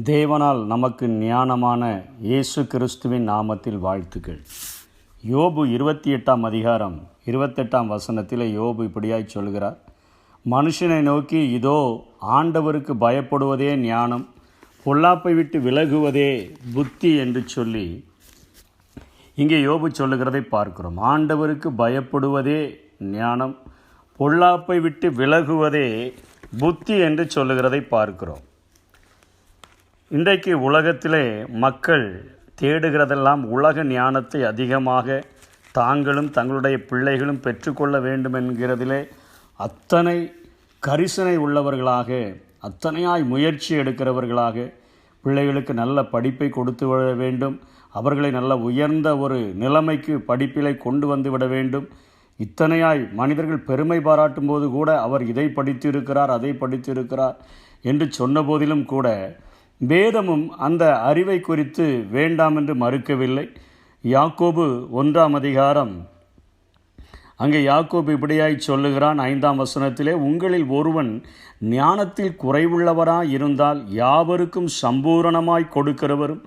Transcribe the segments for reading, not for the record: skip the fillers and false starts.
தேவனால் நமக்கு ஞானமான இயேசு கிறிஸ்துவின் நாமத்தில் வாழ்த்துக்கள். யோபு 28 அதிகாரம் 28 யோபு இப்படியாய் சொல்கிறார். மனுஷனை நோக்கி, இதோ ஆண்டவருக்கு பயப்படுவதே ஞானம், பொல்லாப்பை விட்டு விலகுவதே புத்தி என்று சொல்லி இங்கே யோபு சொல்லுகிறதை பார்க்கிறோம். ஆண்டவருக்கு பயப்படுவதே ஞானம், பொல்லாப்பை விட்டு விலகுவதே புத்தி என்று சொல்லுகிறதை பார்க்கிறோம். இன்றைக்கு உலகத்திலே மக்கள் தேடுகிறதெல்லாம் உலக ஞானத்தை அதிகமாக தாங்களும் தங்களுடைய பிள்ளைகளும் பெற்றுக்கொள்ள வேண்டும் என்கிறதிலே அத்தனை கரிசனை உள்ளவர்களாக, அத்தனையாய் முயற்சி எடுக்கிறவர்களாக, பிள்ளைகளுக்கு நல்ல படிப்பை கொடுத்து விட வேண்டும், அவர்களை நல்ல உயர்ந்த ஒரு நிலைமைக்கு படிப்பிலை கொண்டு வந்து விட வேண்டும். இத்தனையாய் மனிதர்கள் பெருமை பாராட்டும் போது கூட அவர் இதை படித்திருக்கிறார், அதை படித்திருக்கிறார் என்று சொன்ன போதிலும் கூட வேதமும் அந்த அறிவை குறித்து வேண்டாம் என்று மறுக்கவில்லை. யாக்கோபு 1 அதிகாரம் அங்கே யாக்கோபு இப்படியாய் சொல்லுகிறான் 5 உங்களில் ஒருவன் ஞானத்தில் குறைவுள்ளவராய் இருந்தால் யாவருக்கும் சம்பூரணமாய் கொடுக்கிறவரும்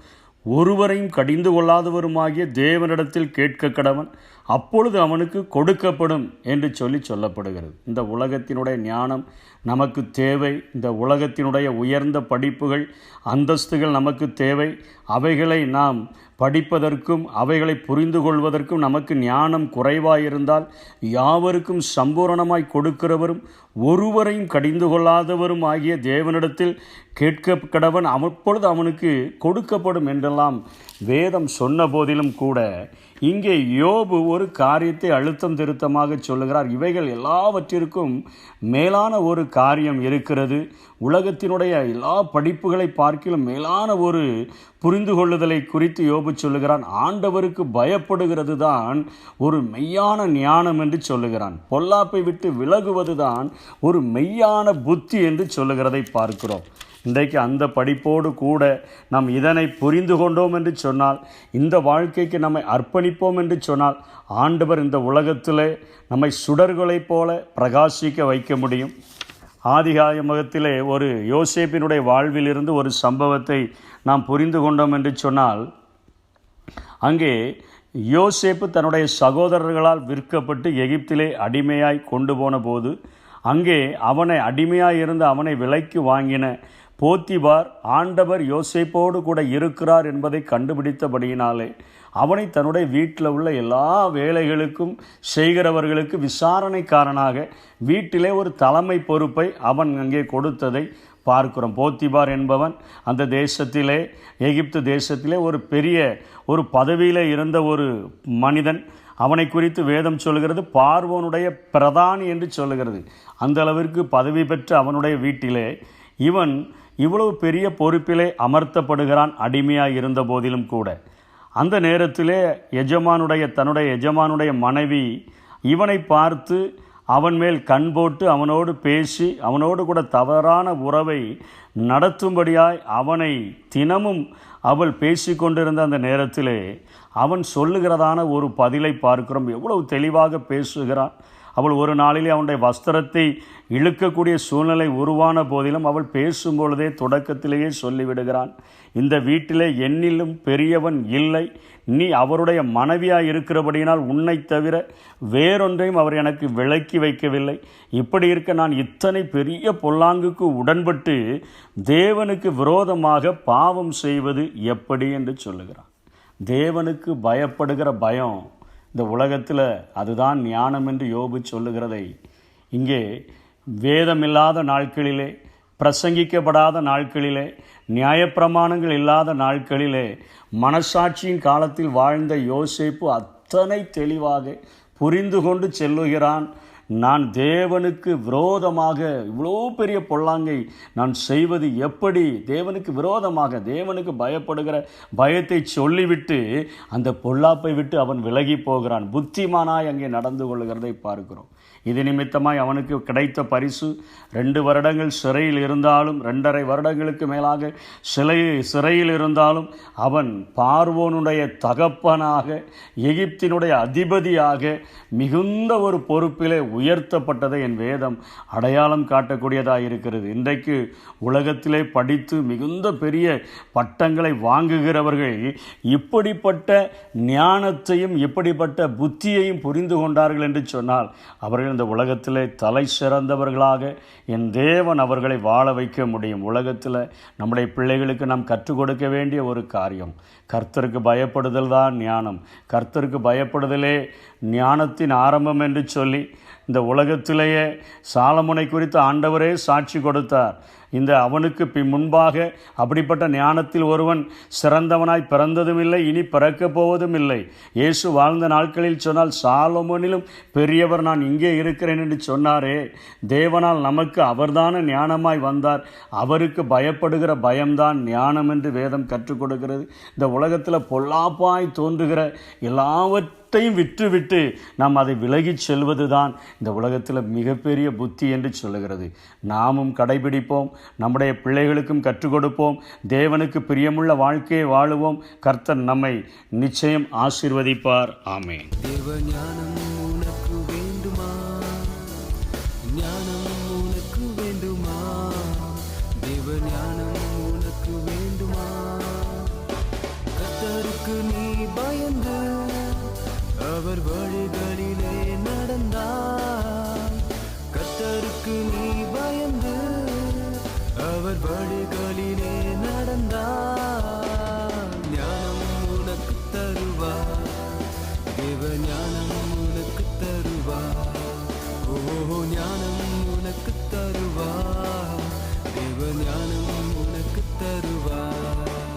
ஒருவரையும் கடிந்து கொள்ளாதவருமாகிய தேவனிடத்தில் கேட்க கடவன், அப்பொழுது அவனுக்கு கொடுக்கப்படும் என்று சொல்லப்படுகிறது. இந்த உலகத்தினுடைய ஞானம் நமக்கு தேவை. இந்த உலகத்தினுடைய உயர்ந்த படிப்புகள், அந்தஸ்துகள் நமக்கு தேவை. அவைகளை நாம் படிப்பதற்கும் அவைகளை புரிந்து கொள்வதற்கும் நமக்கு ஞானம் குறைவாயிருந்தால் யாவருக்கும் சம்பூரணமாய் கொடுக்கிறவரும் ஒருவரையும் கடிந்து கொள்ளாதவரும் ஆகிய தேவனிடத்தில் கேட்க கடவன், அப்பொழுது அவனுக்கு கொடுக்கப்படும் என்றெல்லாம் வேதம் சொன்ன போதிலும் கூட இங்கே யோபு ஒரு காரியத்தை அழுத்தம் திருத்தமாக சொல்லுகிறார். இவைகள் எல்லாவற்றிற்கும் மேலான ஒரு காரியம் இருக்கிறது. உலகத்தினுடைய எல்லா படிப்புகளை பார்க்கிலும் மேலான ஒரு புரிந்து கொள்ளுதலை குறித்து யோபு சொல்லுகிறான். ஆண்டவருக்கு பயப்படுகிறது தான் ஒரு மெய்யான ஞானம் என்று சொல்லுகிறான். பொல்லாப்பை விட்டு விலகுவது தான் ஒரு மெய்யான புத்தி என்று சொல்லுகிறதை பார்க்கிறோம். இன்றைக்கு அந்த படிப்போடு கூட நாம் இதனை புரிந்து கொண்டோம் என்று சொன்னால், இந்த வாழ்க்கைக்கு நம்மை அர்ப்பணிப்போம் என்று சொன்னால், ஆண்டவர் இந்த உலகத்தில் நம்மை சுடர்களைப் போல பிரகாசிக்க வைக்க முடியும். ஆதிகாகமத்திலே ஒரு யோசேப்பினுடைய வாழ்விலிருந்து ஒரு சம்பவத்தை நாம் புரிந்து கொண்டோம் என்று சொன்னால், அங்கே யோசேப்பு தன்னுடைய சகோதரர்களால் விற்கப்பட்டு எகிப்திலே அடிமையாய் கொண்டு போன போது, அங்கே அவனை அடிமையாய் இருந்து அவனை விலைக்கு வாங்கின போத்திபார் ஆண்டவர் யோசேப்போடு கூட இருக்கிறார் என்பதை கண்டுபிடித்தபடியினாலே அவனை தன்னுடைய வீட்டில் உள்ள எல்லா வேலைகளுக்கும் செய்கிறவர்களுக்கு விசாரணைக்காரனாக வீட்டிலே ஒரு தலைமை பொறுப்பை அவன் அங்கே கொடுத்ததை பார்க்கிறோம். போத்திபார் என்பவன் அந்த தேசத்திலே, எகிப்து தேசத்திலே ஒரு பெரிய ஒரு பதவியில் இருந்த ஒரு மனிதன். அவனை குறித்து வேதம் சொல்கிறது பார்வோனுடைய பிரதானி என்று சொல்லுகிறது. அந்த அளவிற்கு பதவி பெற்ற அவனுடைய வீட்டிலே இவன் இவ்வளவு பெரிய பொறுப்பிலே அமர்த்தப்படுகிறான், அடிமையாக இருந்த போதிலும் கூட. அந்த நேரத்திலே தன்னுடைய எஜமானுடைய மனைவி இவனை பார்த்து அவன் மேல் கண் போட்டு அவனோடு பேசி அவனோடு கூட தவறான உறவை நடத்தும்படியாய் அவனை தினமும் அவள் பேசி கொண்டிருந்த அந்த நேரத்திலே அவன் சொல்லுகிறதான ஒரு பதிலை பார்க்கிறோம். எவ்வளவு தெளிவாக பேசுகிறான். அவள் ஒரு நாளிலே அவனுடைய வஸ்திரத்தை இழுக்கக்கூடிய சூழ்நிலை உருவான போதிலும் அவள் பேசும்பொழுதே தொடக்கத்திலேயே சொல்லிவிடுகிறான், இந்த வீட்டிலே என்னிலும் பெரியவன் இல்லை, நீ அவருடைய மனைவியாக இருக்கிறபடியினால் உன்னை தவிர வேறொன்றையும் அவர் எனக்கு விலக்கி வைக்கவில்லை. இப்படி இருக்க நான் இத்தனை பெரிய பொல்லாங்குக்கு உடன்பட்டு தேவனுக்கு விரோதமாக பாவம் செய்வது எப்படி என்று சொல்லுகிறான். தேவனுக்கு பயப்படுகிற பயம் இந்த உலகத்தில் அதுதான் ஞானம் என்று யோபு சொல்லுகிறதை இங்கே வேதமில்லாத நாட்களிலே, பிரசங்கிக்கப்படாத நாட்களிலே, நியாயப்பிரமாணங்கள் இல்லாத நாட்களிலே மனசாட்சியின் காலத்தில் வாழ்ந்த யோசேப்பு அத்தனை தெளிவாக புரிந்து கொண்டு செல்லுகிறான். நான் தேவனுக்கு விரோதமாக இவ்வளோ பெரிய பொல்லாங்கை நான் செய்வது எப்படி? தேவனுக்கு விரோதமாக தேவனுக்கு பயப்படுகிற பயத்தை சொல்லிவிட்டு அந்த பொல்லாப்பை விட்டு அவன் விலகி போகிறான். புத்திமானாய் அங்கே நடந்து கொள்கிறதை பார்க்கிறோம். இது நிமித்தமாய் அவனுக்கு கிடைத்த பரிசு 2 வருடங்கள் சிறையில் இருந்தாலும், 2.5 வருடங்களுக்கு மேலாக சிறையில் இருந்தாலும் அவன் பார்வோனுடைய தகப்பனாக, எகிப்தினுடைய அதிபதியாக மிகுந்த ஒரு பொறுப்பிலே உயர்த்தப்பட்டதை என் வேதம் அடையாளம் காட்டக்கூடியதாக இருக்கிறது. இன்றைக்கு உலகத்திலே படித்து மிகுந்த பெரிய பட்டங்களை வாங்குகிறவர்கள் இப்படிப்பட்ட ஞானத்தையும் இப்படிப்பட்ட புத்தியையும் புரிந்து கொண்டார்கள் என்று சொன்னால் அவர்கள் இந்த உலகத்திலே தலை சிறந்தவர்களாக என் தேவன் அவர்களை வாழ வைக்க முடியும். உலகத்தில் நம்முடைய பிள்ளைகளுக்கு நாம் கற்றுக் கொடுக்க வேண்டிய ஒரு காரியம், கர்த்தருக்கு பயப்படுதல் தான் ஞானம். கர்த்தருக்கு பயப்படுதலே ஞானத்தின் ஆரம்பம் என்று சொல்லி இந்த உலகத்திலேயே சாலமோனை குறித்து ஆண்டவரே சாட்சி கொடுத்தார். இந்த அவனுக்கு முன்பாக அப்படிப்பட்ட ஞானத்தில் ஒருவன் சிறந்தவனாய் பிறந்ததும் இல்லை, இனி பிறக்கப் போவதும் இல்லை. இயேசு வாழ்ந்த நாட்களில் சொன்னால் சாலமோனிலும் பெரியவர் நான் இங்கே இருக்கிறேன் என்று சொன்னாரே. தேவனால் நமக்கு அவர்தான ஞானமாய் வந்தார். அவருக்கு பயப்படுகிற பயம்தான் ஞானம் என்று வேதம் கற்றுக் கொடுக்கிறது. இந்த உலகத்தில் பொல்லாப்பாய் தோன்றுகிற எல்லாவற்றையும் விட்டுவிட்டு நாம் அதை விலகிச் செல்வது தான் இந்த உலகத்தில் மிகப்பெரிய புத்தி என்று சொல்லுகிறது. நாமும் கடைபிடிப்போம், நம்முடைய பிள்ளைகளுக்கும் கற்றுக் கொடுப்போம், தேவனுக்கு பிரியமுள்ள வாழ்க்கையை வாழுவோம். கர்த்தர் நம்மை நிச்சயம் ஆசீர்வதிப்பார். ஆமென். தேவ ஞானம் உனக்கு வேண்டுமா? ஞானம் உனக்கு வேண்டுமா? தேவ ஞானம் உனக்கு வேண்டுமா? கர்த்தருக்கு நீ பயந்து அவர் வழிகளிலே நடந்தாய். கர்த்தருக்கு நீ பயந்து அவர் வழிகளிலே